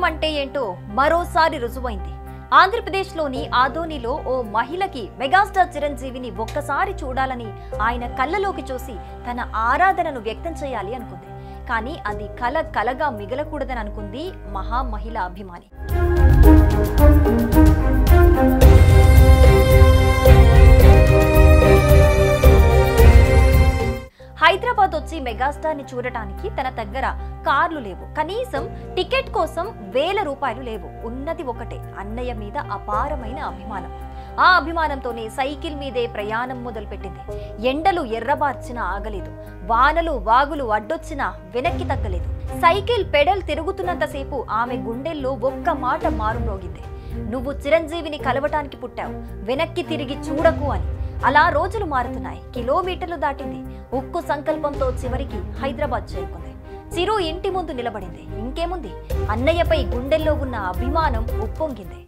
అంటే ఏంటో మరోసారి రుజువైంది. ఆంధ్రప్రదేశ్లోని ఆదోనిలో ఓ మహిళకి మెగాస్టార్ చిరంజీవిని ఒక్కసారి చూడాలని ఆయన కళ్ళలోకి చూసి తన ఆరాధనను వ్యక్తం చేయాలి అనుకుంది. కానీ అది కలగా మిగలకూడదని అనుకుంది మహా మహిళ అభిమాని. హైదరాబాద్ వచ్చి మెగాస్టార్ ని చూడటానికి తన దగ్గర కార్లు లేవు, కనీసం టికెట్ కోసం వేల రూపాయలు లేవు. ఉన్నది ఒకటే, అన్నయ్య మీద అపారమైన అభిమానం. ఆ అభిమానంతోనే సైకిల్ మీదే ప్రయాణం మొదలుపెట్టింది. ఎండలు ఎర్రబార్చినా ఆగలేదు, వానలు వాగులు అడ్డొచ్చినా వెనక్కి తగ్గలేదు. సైకిల్ పెడల్ తిరుగుతున్నంతసేపు ఆమె గుండెల్లో ఒక్క మాట మారుమోగింది, నువ్వు చిరంజీవిని కలవటానికి పుట్టావు, వెనక్కి తిరిగి చూడకు అని. అలా రోజులు మారుతున్నాయి, కిలోమీటర్లు దాటింది. ఉక్కు సంకల్పంతో చివరికి హైదరాబాద్ చేరుకుంది. చిరు ఇంటి ముందు నిలబడింది. ఇంకేముంది, అన్నయ్యపై గుండెల్లో ఉన్న అభిమానం ఉప్పొంగింది.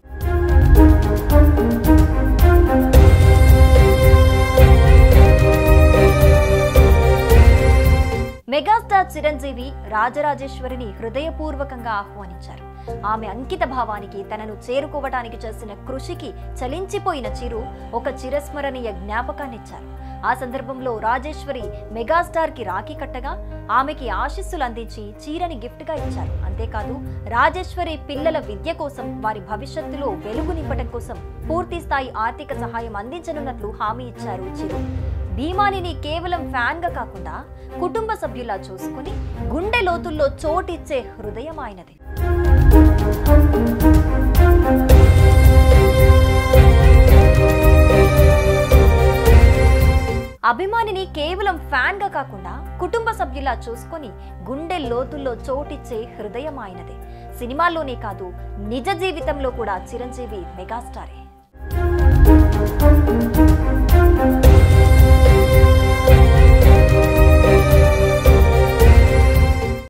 మెగాస్టార్ చిరంజీవి రాజరాజేశ్వరిని హృదయపూర్వకంగా ఆహ్వానించారు. ఆమె అంకిత భావానికి, తనను చేరుకోవటానికి చేసిన కృషికి చలించిపోయిన చిరు ఒక చిరస్మరణీయ జ్ఞాపకాన్నిచ్చారు. ఆ సందర్భంలో రాజేశ్వరి మెగాస్టార్ కి రాఖీ కట్టగా ఆమెకి ఆశీస్సులు అందించి చీరని గిఫ్ట్ గా ఇచ్చారు. అంతేకాదు రాజేశ్వరి పిల్లల విద్య కోసం, వారి భవిష్యత్తులో వెలుగు నింపటం కోసం పూర్తి స్థాయి ఆర్థిక సహాయం అందించనున్నట్లు హామీ ఇచ్చారు చిరు. భీమానిని కేవలం ఫ్యాన్ గా కాకుండా కుటుంబ సభ్యులా చూసుకుని గుండె లోతుల్లో చోటిచ్చే హృదయం ఆయనది. అభిమానిని కేవలం ఫ్యాన్ గా కాకుండా కుటుంబ సభ్యులా చూసుకొని గుండె లోతుల్లో చోటిచ్చే హృదయం ఆయనది. సినిమాల్లోనే కాదు, నిజ జీవితంలో కూడా చిరంజీవి మెగాస్టారే.